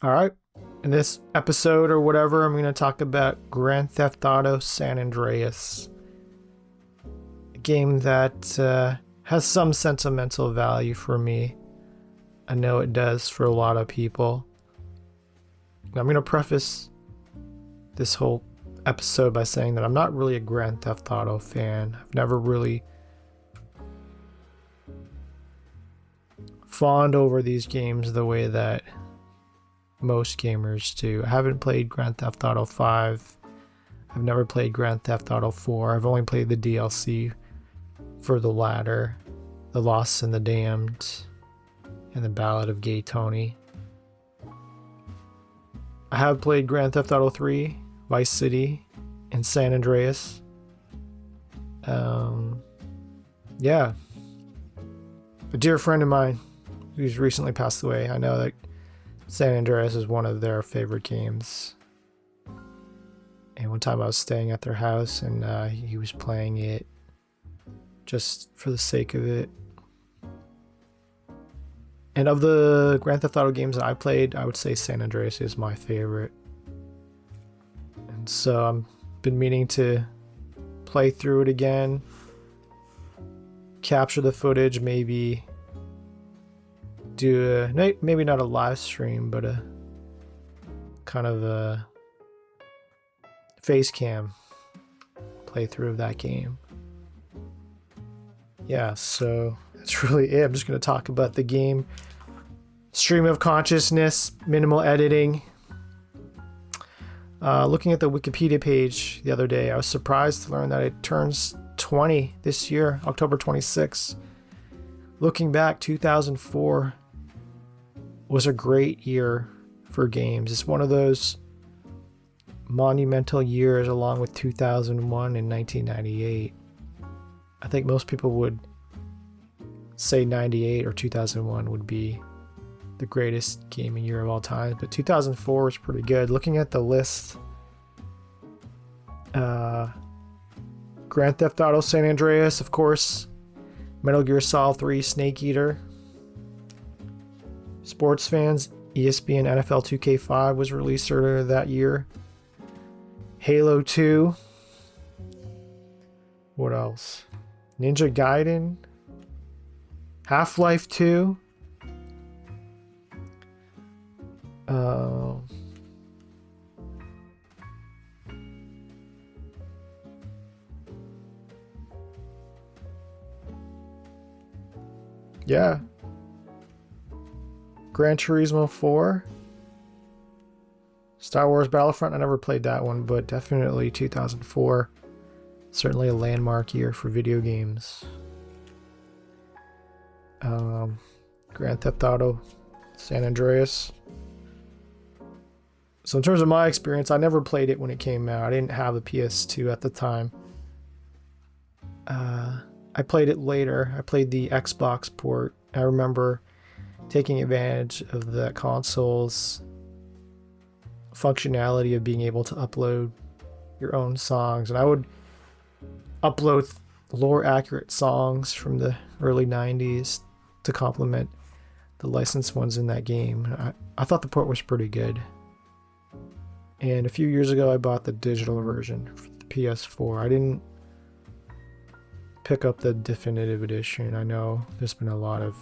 All right. In this episode or whatever, I'm going to talk about Grand Theft Auto San Andreas. A game that has some sentimental value for me. I know it does for a lot of people. I'm going to preface this whole episode by saying that I'm not really a Grand Theft Auto fan. I've never really fawned over these games the way that most gamers do. I haven't played Grand Theft Auto 5. I've never played Grand Theft Auto 4. I've only played the DLC for the latter, The Lost and the Damned, and the Ballad of Gay Tony. I have played Grand Theft Auto 3, Vice City, and San Andreas. Yeah. A dear friend of mine who's recently passed away, I know that San Andreas is one of their favorite games. And one time I was staying at their house and he was playing it just for the sake of it. And of the Grand Theft Auto games that I played, I would say San Andreas is my favorite. And so I've been meaning to play through it again, capture the footage, maybe do maybe not a live stream, but a kind of a face cam playthrough of that game. Yeah, so that's really it. I'm just going to talk about the game. Stream of consciousness, minimal editing. Looking at the Wikipedia page the other day, I was surprised to learn that it turns 20 this year, October 26th. Looking back, 2004 was a great year for games. It's one of those monumental years along with 2001 and 1998. I think most people would say 98 or 2001 would be the greatest gaming year of all time, but 2004 is pretty good. Looking at the list, Grand Theft Auto San Andreas, of course, Metal Gear Solid 3, Snake Eater. Sports fans, ESPN NFL 2K5 was released earlier that year. Halo 2. What else? Ninja Gaiden. Half-Life 2. Yeah. Gran Turismo 4. Star Wars Battlefront. I never played that one, but definitely 2004. Certainly a landmark year for video games. Grand Theft Auto San Andreas. So in terms of my experience, I never played it when it came out. I didn't have a PS2 at the time. I played it later. I played the Xbox port. I remember taking advantage of the console's functionality of being able to upload your own songs. And I would upload lore accurate songs from the early 90s to complement the licensed ones in that game. I thought the port was pretty good. And a few years ago, I bought the digital version for the PS4. I didn't pick up the definitive edition. I know there's been a lot of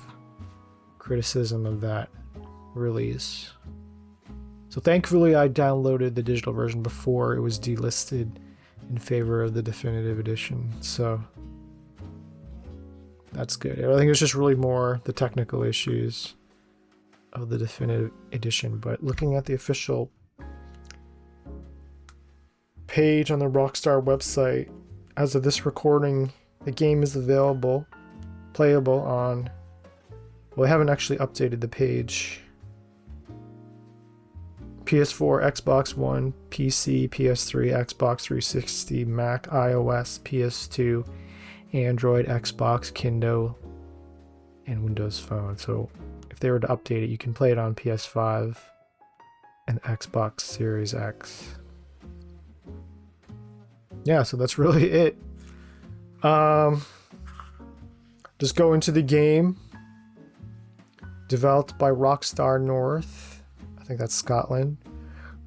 criticism of that release. So thankfully, I downloaded the digital version before it was delisted in favor of the definitive edition. So that's good. I think it's just really more the technical issues of the definitive edition. But looking at the official page on the Rockstar website, as of this recording, the game is playable on, well, I haven't actually updated the page. PS4, Xbox One, PC, PS3, Xbox 360, Mac, iOS, PS2, Android, Xbox, Kindle, and Windows Phone. So if they were to update it, you can play it on PS5 and Xbox Series X. Yeah, so that's really it. Just go into the game. Developed by Rockstar North. I think think that's Scotland.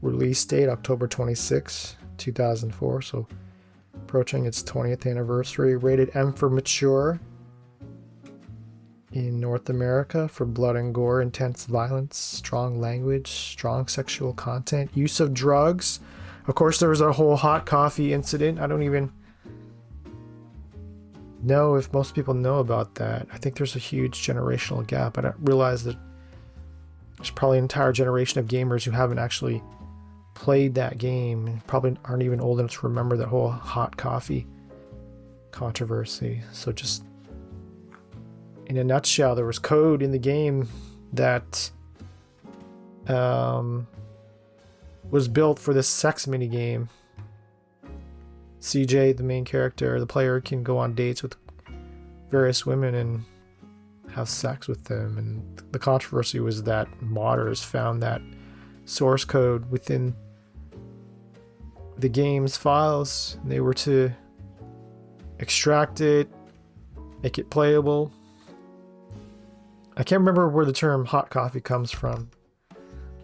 Release date October 26, 2004, so approaching its 20th anniversary. Rated M for mature in North America for blood and gore, intense violence, strong language, strong sexual content, use of drugs. Of course, there was a whole hot coffee incident. I don't even know if most people know about that. I think there's a huge generational gap. I don't realize that there's probably an entire generation of gamers who haven't actually played that game and probably aren't even old enough to remember that whole hot coffee controversy. So just in a nutshell, there was code in the game that was built for this sex minigame. CJ, the main character, the player, can go on dates with various women and have sex with them. And the controversy was that modders found that source code within the game's files. They were to extract it, make it playable. I can't remember where the term hot coffee comes from.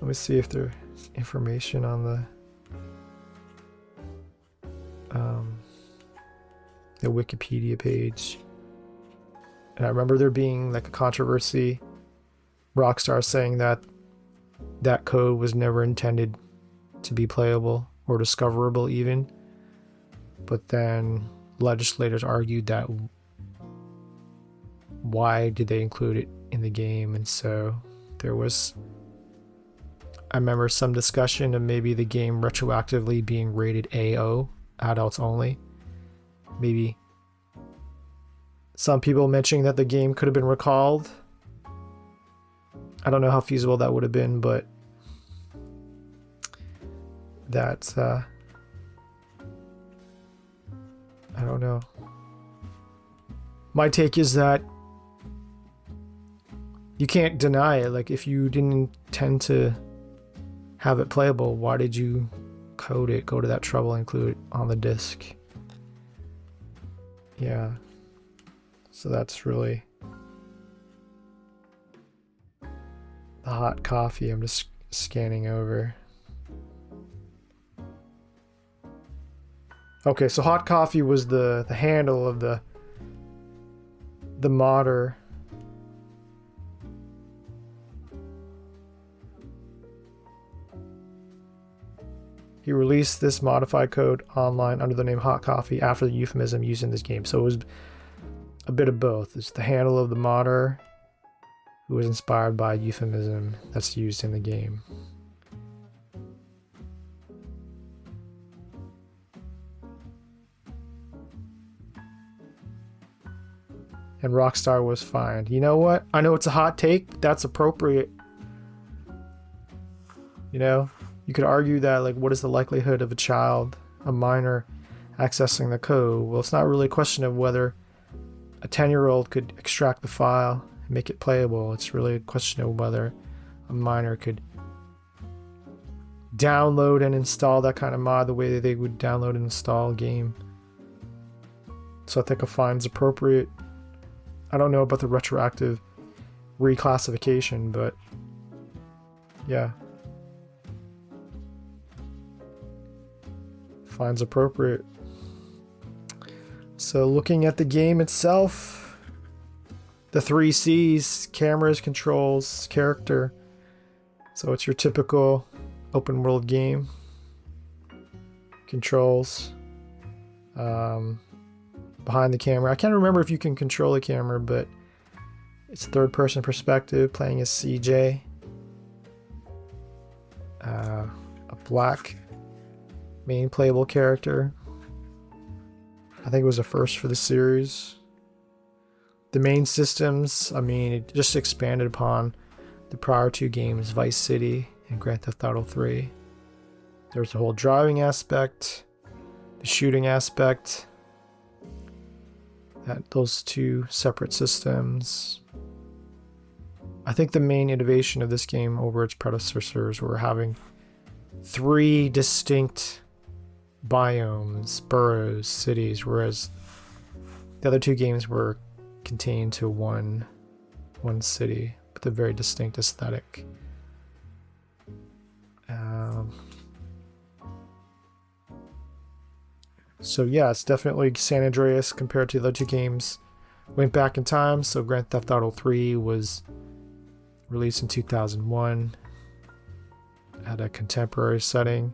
Let me see if there's information on the Wikipedia page. And I remember there being like a controversy, Rockstar saying that that code was never intended to be playable or discoverable even. But then legislators argued that why did they include it in the game? And so there was, I remember some discussion of maybe the game retroactively being rated AO, adults only. Maybe some people mentioning that the game could have been recalled. I don't know how feasible that would have been, but that's I don't know. My take is that you can't deny it. Like, if you didn't intend to have it playable, why did you code it, go to that trouble, include it on the disc? Yeah. So that's really the hot coffee. I'm just scanning over. Okay, so hot coffee was the handle of the modder. He released this modified code online under the name Hot Coffee after the euphemism used in this game. So it was a bit of both. It's the handle of the modder who was inspired by a euphemism that's used in the game. And Rockstar was fined. You know what? I know it's a hot take, but that's appropriate. You know? You could argue that, like, what is the likelihood of a child, a minor, accessing the code? Well, it's not really a question of whether a 10-year-old could extract the file and make it playable. It's really a question of whether a minor could download and install that kind of mod the way that they would download and install a game. So I think a fine's appropriate. I don't know about the retroactive reclassification, but yeah. Fine's appropriate. So looking at the game itself, the 3 C's, cameras, controls, character. So it's your typical open world game. Controls. Behind the camera. I can't remember if you can control the camera, but it's third person perspective, playing as CJ. A black main playable character. I think it was a first for the series. The main systems, I mean, it just expanded upon the prior 2 games, Vice City and Grand Theft Auto 3. There's the whole driving aspect, the shooting aspect, those 2 separate systems. I think the main innovation of this game over its predecessors were having 3 distinct biomes, boroughs, cities, whereas the other 2 games were contained to one city with a very distinct aesthetic. So yeah, it's definitely San Andreas compared to the other two games. Went back in time, so Grand Theft Auto 3 was released in 2001 at a contemporary setting.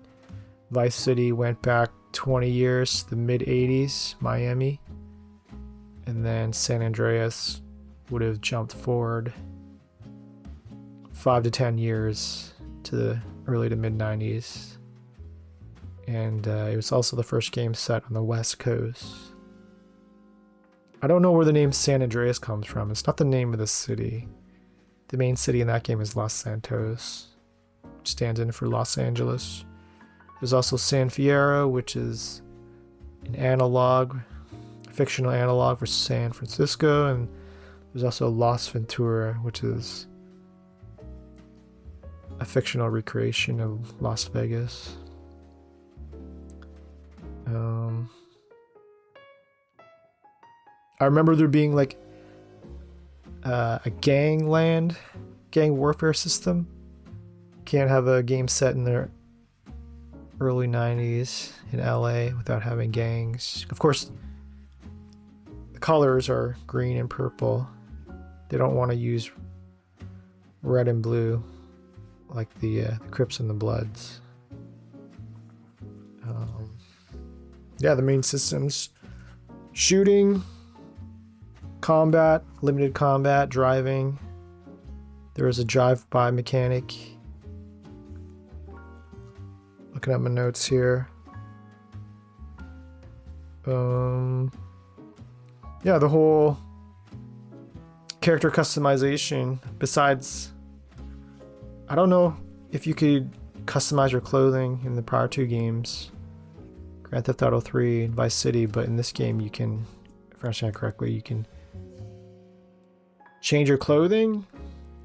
Vice City went back 20 years, the mid 80s, Miami. And then San Andreas would have jumped forward 5 to 10 years to the early to mid 90s. And it was also the first game set on the West Coast. I don't know where the name San Andreas comes from. It's not the name of the city. The main city in that game is Los Santos, which stands in for Los Angeles. There's also San Fierro, which is an analog, a fictional analog for San Francisco, and there's also Las Ventura, which is a fictional recreation of Las Vegas. I remember there being like a gang warfare system. Can't have a game set in the early 90s in LA without having gangs. Of course, the colors are green and purple. They don't want to use red and blue like the Crips and the Bloods. The main systems: shooting, combat, limited combat, driving. There is a drive-by mechanic. Looking at my notes here. The whole character customization. Besides, I don't know if you could customize your clothing in the prior two games, Grand Theft Auto 3 and Vice City, but in this game you can, if I understand correctly, you can change your clothing,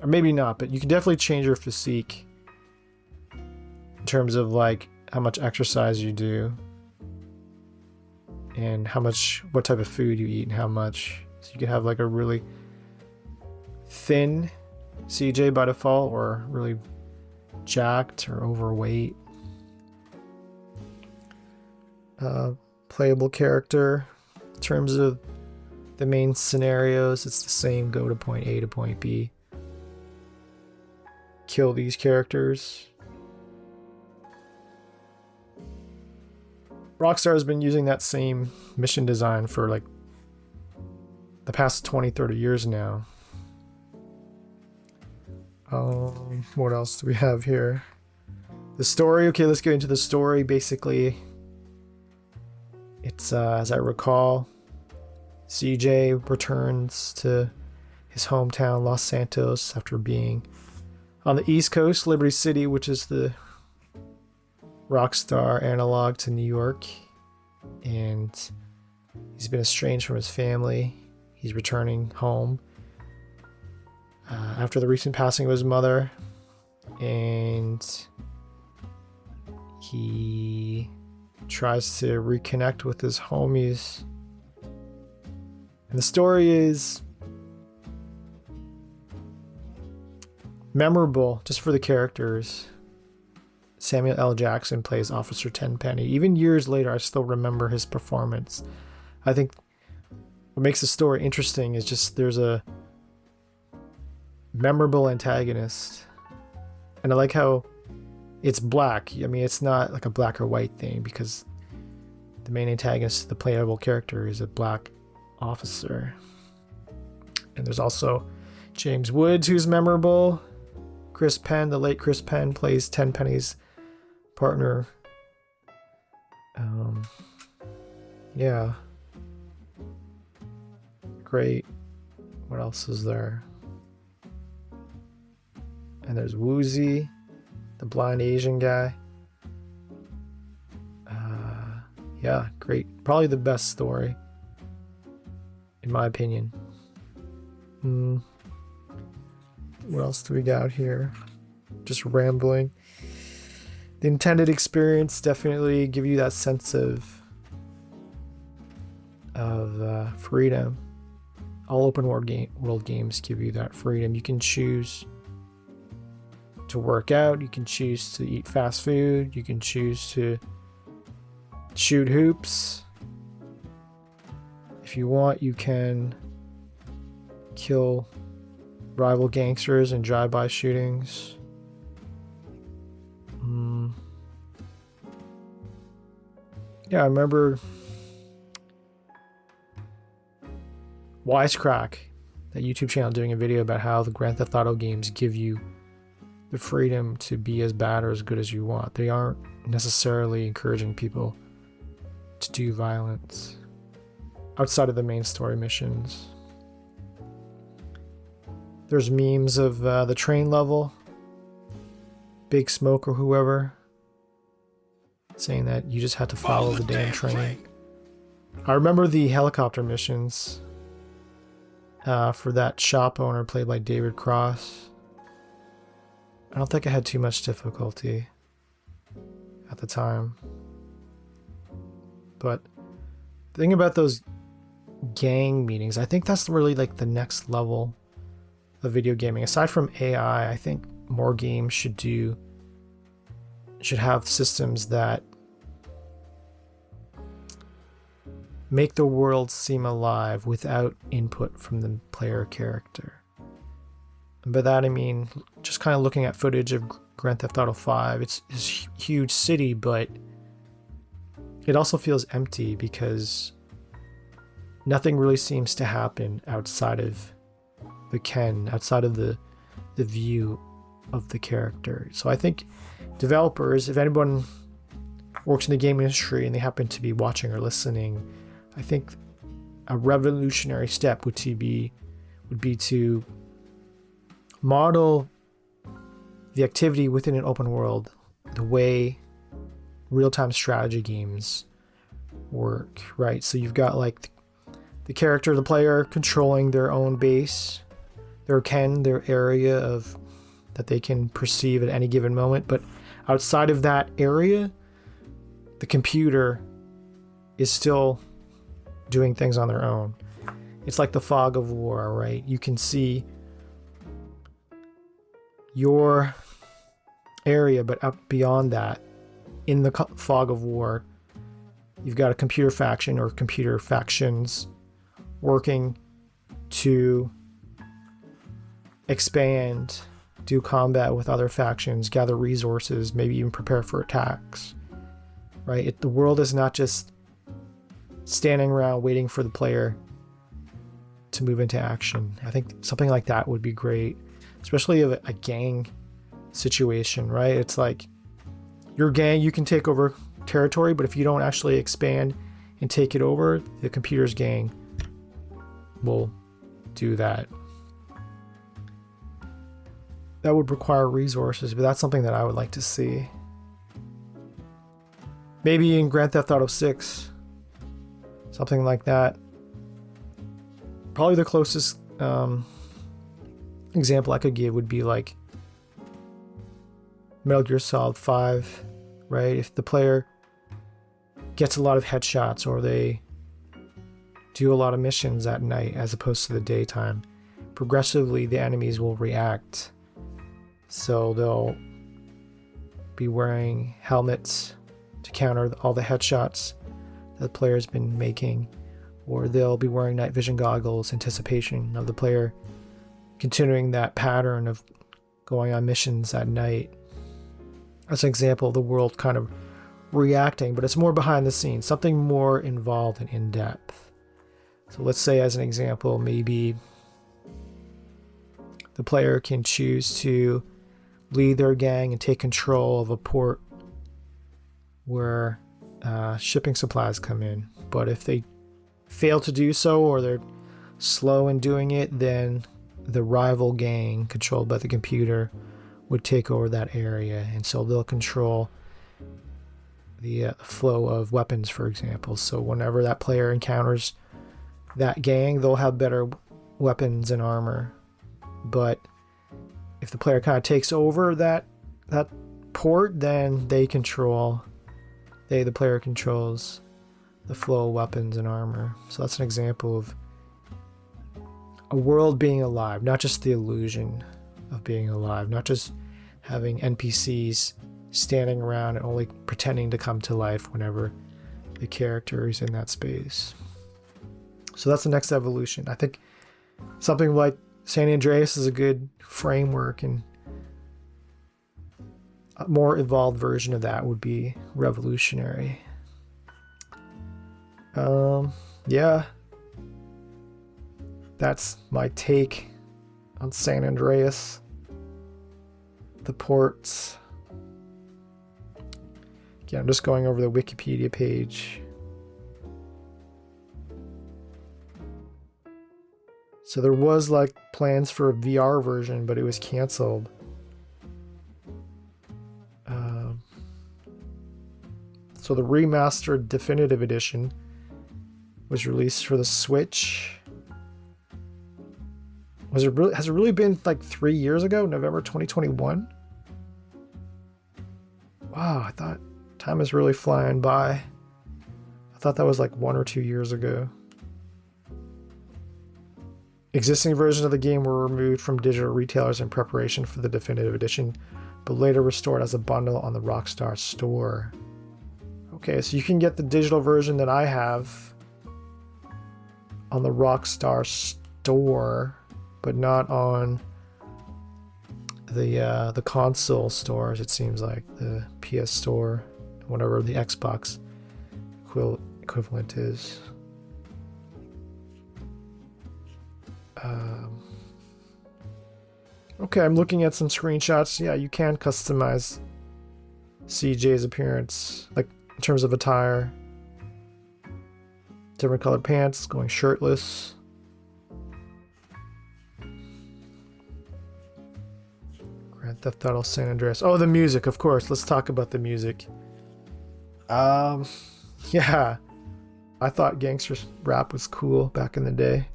or maybe not, but you can definitely change your physique in terms of like how much exercise you do and what type of food you eat and how much. So you can have like a really thin CJ by default, or really jacked or overweight. Playable character. In terms of the main scenarios, it's the same. Go to point A to point B. Kill these characters. Rockstar has been using that same mission design for like the past 20-30 years now. What else do we have here? The story. Okay, let's get into the story. Basically, it's as I recall, CJ returns to his hometown, Los Santos, after being on the East Coast, Liberty City, which is the Rockstar analog to New York, and he's been estranged from his family. He's returning home after the recent passing of his mother, and he tries to reconnect with his homies. And the story is memorable just for the characters. Samuel L. Jackson plays Officer Tenpenny. Even years later, I still remember his performance. I think what makes the story interesting is just there's a memorable antagonist. And I like how it's black. I mean, it's not like a black or white thing, because the main antagonist, the playable character, is a black officer. And there's also James Woods, who's memorable. Chris Penn, the late Chris Penn, plays Tenpenny's partner. Great. What else is there? And there's Woozy, the blind Asian guy. Great. Probably the best story, in my opinion. What else do we got here? Just rambling. The intended experience definitely give you that sense of freedom. All open world games give you that freedom. You can choose to work out. You can choose to eat fast food. You can choose to shoot hoops. If you want, you can kill rival gangsters in drive-by shootings. Yeah, I remember Wisecrack, that YouTube channel, doing a video about how the Grand Theft Auto games give you the freedom to be as bad or as good as you want. They aren't necessarily encouraging people to do violence outside of the main story missions. There's memes of the train level, Big Smoke or whoever, saying that you just had to follow the damn train. I remember the helicopter missions for that shop owner played by David Cross. I don't think I had too much difficulty at the time. But the thing about those gang meetings, I think that's really like the next level of video gaming. Aside from AI, I think more games should have systems that make the world seem alive without input from the player character. And by that I mean just kind of looking at footage of Grand Theft Auto 5. It's this huge city, but it also feels empty because nothing really seems to happen outside of outside of the view of the character. So I think developers, if anyone works in the game industry and they happen to be watching or listening, I think a revolutionary step would be to model the activity within an open world the way real-time strategy games work, right? So you've got like the character, the player, controlling their own base, their area of that they can perceive at any given moment, but outside of that area, the computer is still doing things on their own. It's like the fog of war, right? You can see your area, but up beyond that, in the fog of war, you've got a computer faction or computer factions working to expand, do combat with other factions, gather resources, maybe even prepare for attacks, right? The world is not just standing around waiting for the player to move into action. I think something like that would be great, especially a gang situation, right? It's like your gang, you can take over territory, but if you don't actually expand and take it over, the computer's gang will do that. That would require resources, but that's something that I would like to see. Maybe in Grand Theft Auto 6, something like that. Probably the closest example I could give would be like Metal Gear Solid 5, right? If the player gets a lot of headshots or they do a lot of missions at night as opposed to the daytime, progressively the enemies will react. So they'll be wearing helmets to counter all the headshots that the player's been making, or they'll be wearing night vision goggles, anticipation of the player continuing that pattern of going on missions at night. That's an example of the world kind of reacting, but it's more behind the scenes, something more involved and in-depth. So let's say, as an example, maybe the player can choose to lead their gang and take control of a port where shipping supplies come in. But if they fail to do so, or they're slow in doing it, then the rival gang controlled by the computer would take over that area, and so they'll control the flow of weapons, for example. So whenever that player encounters that gang, they'll have better weapons and armor. But if the player kind of takes over that port, then the player controls the flow of weapons and armor. So that's an example of a world being alive, not just the illusion of being alive, not just having NPCs standing around and only pretending to come to life whenever the character is in that space. So that's the next evolution. I think something like San Andreas is a good framework, and a more evolved version of that would be revolutionary. Yeah, that's my take on San Andreas. The ports. Yeah, I'm just going over the Wikipedia page. So there was like plans for a VR version, but it was canceled. So the remastered definitive edition was released for the Switch. Has it really been like 3 years ago? November 2021? Wow, I thought time is really flying by. I thought that was like 1 or 2 years ago. Existing versions of the game were removed from digital retailers in preparation for the definitive edition, but later restored as a bundle on the Rockstar store. Okay, so you can get the digital version that I have on the Rockstar store, but not on the console stores, it seems like. The PS store, whatever the Xbox equivalent is. Okay, I'm looking at some screenshots. Yeah, you can customize CJ's appearance, like in terms of attire. Different colored pants, going shirtless. Grand Theft Auto San Andreas. Oh, the music, of course. Let's talk about the music. Yeah. I thought gangster rap was cool back in the day.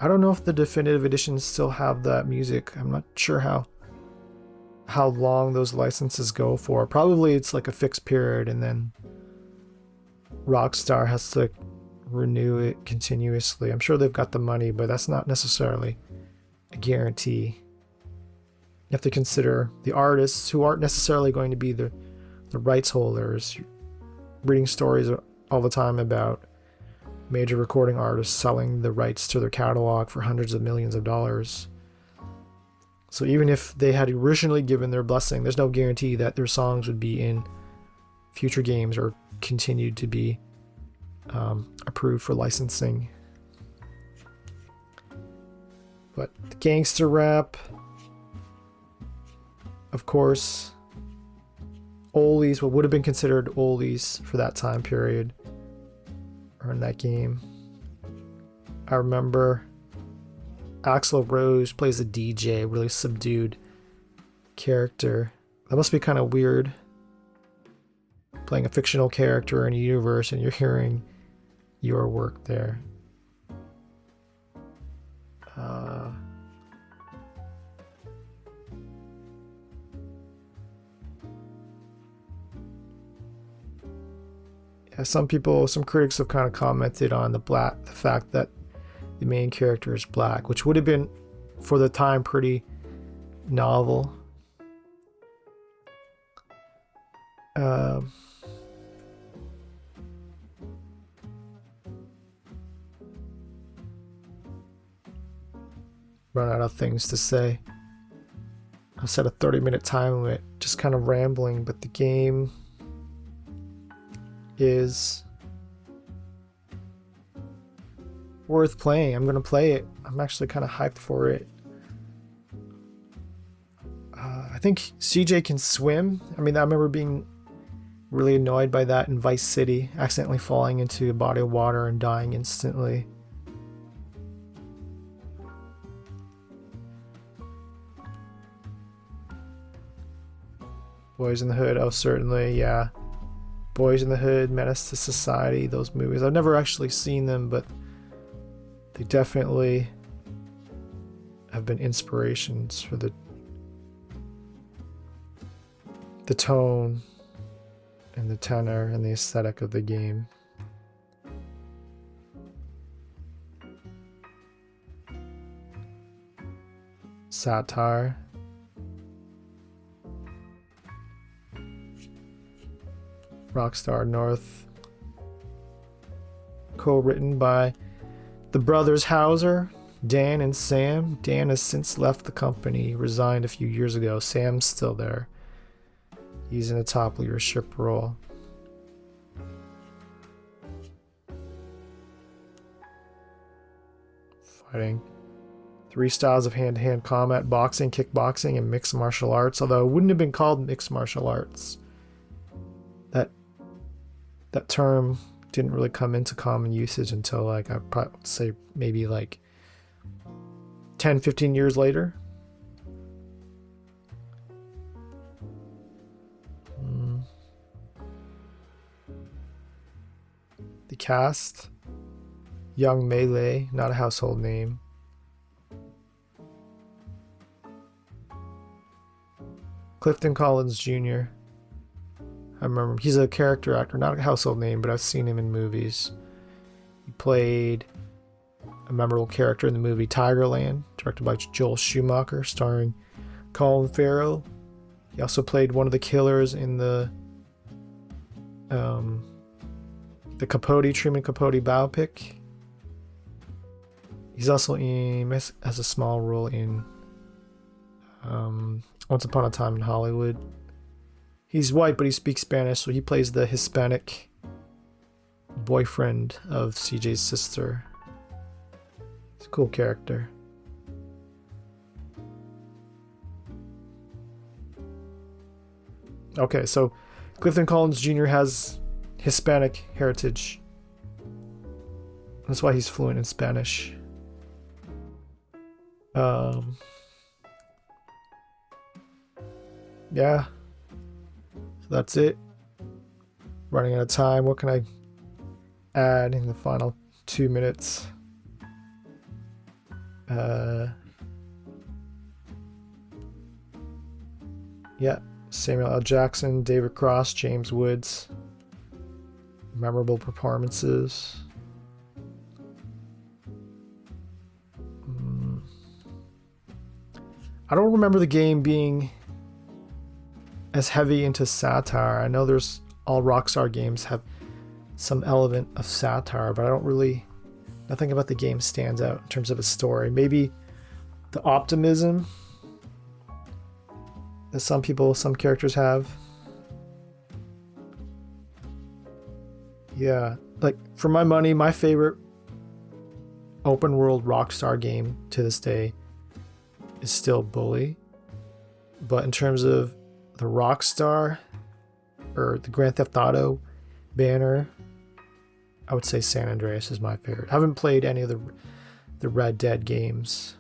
I don't know if the definitive editions still have that music. I'm not sure how long those licenses go for. Probably it's like a fixed period, and then Rockstar has to renew it continuously. I'm sure they've got the money, but that's not necessarily a guarantee. You have to consider the artists who aren't necessarily going to be the rights holders. You're reading stories all the time about major recording artists selling the rights to their catalog for hundreds of millions of dollars. So even if they had originally given their blessing, there's no guarantee that their songs would be in future games or continued to be approved for licensing. But the gangster rap, of course, oldies, what would have been considered oldies for that time period, or in that game. I remember Axl Rose plays a DJ, really subdued character. That must be kind of weird, playing a fictional character in a universe and you're hearing your work there. Yeah, some critics have kind of commented on the fact that the main character is black, which would have been, for the time, pretty novel. Run out of things to say. I set a 30-minute time limit, just kind of rambling, but the game is worth playing. I'm gonna play it. I'm actually kind of hyped for it. I think CJ can swim. I mean, I remember being really annoyed by that in Vice City, accidentally falling into a body of water and dying instantly. Boys in the Hood, oh certainly, yeah. Boys in the Hood, Menace to Society, those movies. I've never actually seen them, but they definitely have been inspirations for the tone and the tenor and the aesthetic of the game. Satire. Rockstar North. Co-written by the brothers Hauser, Dan and Sam. Dan has since left the company, resigned a few years ago. Sam's still there. He's in a top leadership role. Fighting. 3 styles of hand-to-hand combat: boxing, kickboxing, and mixed martial arts. Although it wouldn't have been called mixed martial arts. That term didn't really come into common usage until, like, I probably would say maybe like 10, 15 years later. The cast: Young Melee, not a household name. Clifton Collins Jr. I remember him. He's a character actor, not a household name, but I've seen him in movies. He played a memorable character in the movie Tigerland, directed by Joel Schumacher, starring Colin Farrell. He also played one of the killers in the Truman Capote biopic. He's also has a small role in Once Upon a Time in Hollywood. He's white, but he speaks Spanish, so he plays the Hispanic boyfriend of CJ's sister. He's a cool character. Okay, so Clifton Collins Jr. has Hispanic heritage. That's why he's fluent in Spanish. Yeah. So that's it. Running out of time. What can I add in the final 2 minutes? Yeah. Samuel L. Jackson, David Cross, James Woods. Memorable performances. I don't remember the game being as heavy into satire. I know there's all Rockstar games have some element of satire, but I don't really, nothing about the game stands out in terms of a story. Maybe the optimism that some characters have. Yeah, like for my money, my favorite open world Rockstar game to this day is still Bully. But in terms of the Rockstar or the Grand Theft Auto banner, I would say San Andreas is my favorite. I haven't played any of the Red Dead games.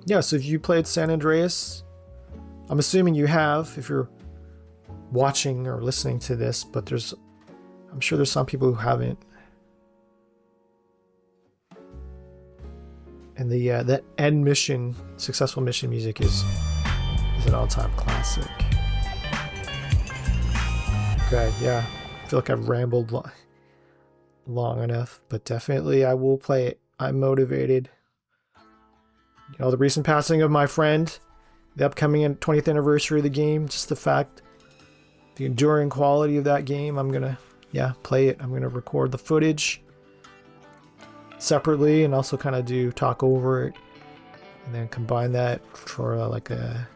Yeah, so if you played San Andreas, I'm assuming you have if you're watching or listening to this, but I'm sure there's some people who haven't. And the end mission, successful mission music is an all-time classic. Okay, yeah. I feel like I've rambled long enough, but definitely I will play it. I'm motivated. You know, the recent passing of my friend, the upcoming 20th anniversary of the game, just the fact, the enduring quality of that game, I'm gonna, play it. I'm gonna record the footage separately and also kind of talk over it and then combine that for like a,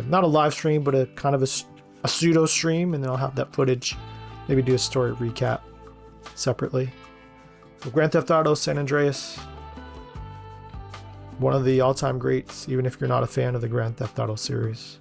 not a live stream, but a kind of a pseudo stream, and then I'll have that footage, maybe do a story recap separately. So Grand Theft Auto San Andreas, one of the all-time greats, even if you're not a fan of the Grand Theft Auto series.